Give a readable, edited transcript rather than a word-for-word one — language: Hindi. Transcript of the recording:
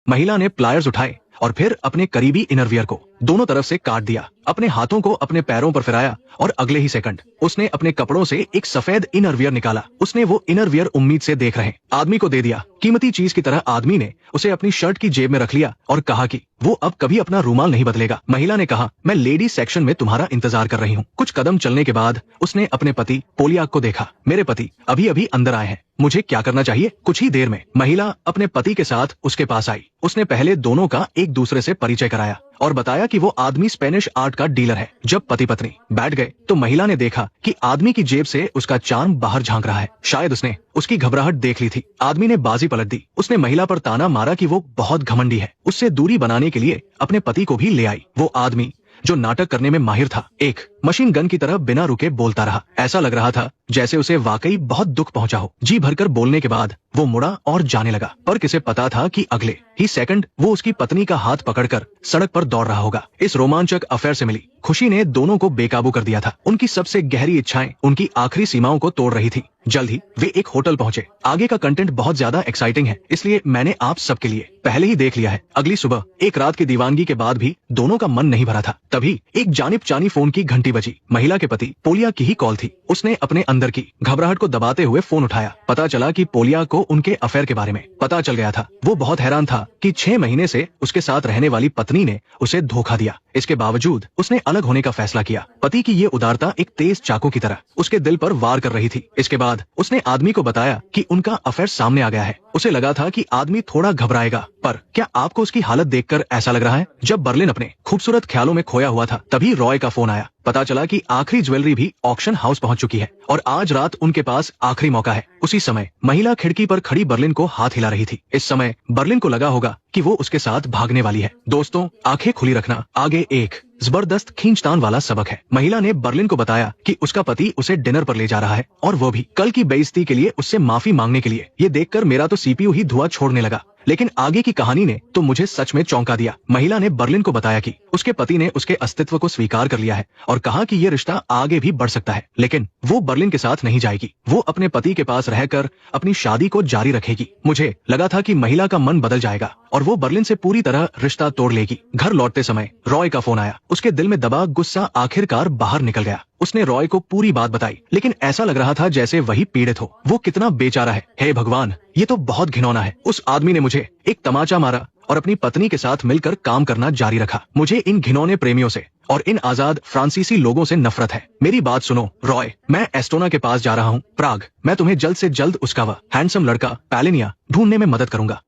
महिला ने प्लायर्स उठाए और फिर अपने करीबी इनरवियर को दोनों तरफ से काट दिया। अपने हाथों को अपने पैरों पर फिराया और अगले ही सेकंड उसने अपने कपड़ों से एक सफेद इनरवियर निकाला। उसने वो इनरवियर उम्मीद से देख रहे आदमी को दे दिया। कीमती चीज की तरह आदमी ने उसे अपनी शर्ट की जेब में रख लिया और कहा कि वो अब कभी अपना रूमाल नहीं बदलेगा। महिला ने कहा, मैं लेडीज सेक्शन में तुम्हारा इंतजार कर रही हूँ। कुछ कदम चलने के बाद उसने अपने पति पोलियाक को देखा। मेरे पति अभी अभी अंदर आए हैं, मुझे क्या करना चाहिए? कुछ ही देर में महिला अपने पति के साथ उसके पास आई। उसने पहले दोनों का एक दूसरे से परिचय कराया और बताया कि वो आदमी स्पेनिश आर्ट का डीलर है। जब पति पत्नी बैठ गए तो महिला ने देखा कि आदमी की जेब से उसका चार्म बाहर झांक रहा है। शायद उसने उसकी घबराहट देख ली थी। आदमी ने बाजी पलट दी। उसने महिला पर ताना मारा कि वो बहुत घमंडी है। उससे दूरी बनाने के लिए अपने पति को भी ले आई। वो आदमी जो नाटक करने में माहिर था, एक मशीन गन की तरह बिना रुके बोलता रहा। ऐसा लग रहा था जैसे उसे वाकई बहुत दुख पहुंचा हो। जी भरकर बोलने के बाद वो मुड़ा और जाने लगा, पर किसे पता था कि अगले ही सेकंड वो उसकी पत्नी का हाथ पकड़कर सड़क पर दौड़ रहा होगा। इस रोमांचक अफेयर से मिली खुशी ने दोनों को बेकाबू कर दिया था। उनकी सबसे गहरी इच्छाएं उनकी आखिरी सीमाओं को तोड़ रही थी। जल्द ही वे एक होटल पहुंचे। आगे का कंटेंट बहुत ज्यादा एक्साइटिंग है, इसलिए मैंने आप सबके लिए पहले ही देख लिया है। अगली सुबह एक रात की दीवानगी के बाद भी दोनों का मन नहीं भरा था। तभी एक जानिब जानी फोन की घंटी बजी। महिला के पति पोलिया की ही कॉल थी। उसने अपने अंदर की घबराहट को दबाते हुए फोन उठाया। पता चला कि पोलिया को उनके अफेयर के बारे में पता चल गया था। वो बहुत हैरान था कि 6 महीने से उसके साथ रहने वाली पत्नी ने उसे धोखा दिया। इसके बावजूद उसने अलग होने का फैसला किया। पति की ये उदारता एक तेज चाकू की तरह उसके दिल पर वार कर रही थी। इसके बाद उसने आदमी को बताया कि उनका अफेयर सामने आ गया है। उसे लगा था कि आदमी थोड़ा घबराएगा, पर क्या आपको उसकी हालत देखकर ऐसा लग रहा है? जब बर्लिन अपने खूबसूरत ख्यालों में खोया हुआ था, तभी रॉय का फोन आया। पता चला कि आखिरी ज्वेलरी भी ऑक्शन हाउस पहुंच चुकी है और आज रात उनके पास आखिरी मौका है। उसी समय महिला खिड़की पर खड़ी बर्लिन को हाथ हिला रही थी। इस समय बर्लिन को लगा होगा कि वो उसके साथ भागने वाली है। दोस्तों, आंखें खुली रखना, आगे एक जबरदस्त खींचतान वाला सबक है। महिला ने बर्लिन को बताया कि उसका पति उसे डिनर पर ले जा रहा है और वो भी कल की बेइज्जती के लिए उससे माफी मांगने के लिए। ये देखकर मेरा तो सीपीयू ही धुआं छोड़ने लगा। लेकिन आगे की कहानी ने तो मुझे सच में चौंका दिया। महिला ने बर्लिन को बताया कि उसके पति ने उसके अस्तित्व को स्वीकार कर लिया है और कहा कि ये रिश्ता आगे भी बढ़ सकता है। लेकिन वो बर्लिन के साथ नहीं जाएगी। वो अपने पति के पास रहकर अपनी शादी को जारी रखेगी। मुझे लगा था कि महिला का मन बदल जाएगा और वो बर्लिन से पूरी तरह रिश्ता तोड़ लेगी। घर लौटते समय रॉय का फोन आया। उसके दिल में दबा गुस्सा आखिरकार बाहर निकल गया। उसने रॉय को पूरी बात बताई, लेकिन ऐसा लग रहा था जैसे वही पीड़ित हो। वो कितना बेचारा है। हे भगवान, ये तो बहुत घिनौना है। उस आदमी ने मुझे एक तमाचा मारा और अपनी पत्नी के साथ मिलकर काम करना जारी रखा। मुझे इन घिनौने प्रेमियों से और इन आजाद फ्रांसीसी लोगों से नफरत है। मेरी बात सुनो रॉय, मैं एस्टोना के पास जा रहा हूँ, प्राग। मैं तुम्हें जल्द से जल्द उसका वह हैंडसम लड़का पैलिनिया ढूंढने में मदद करूंगा।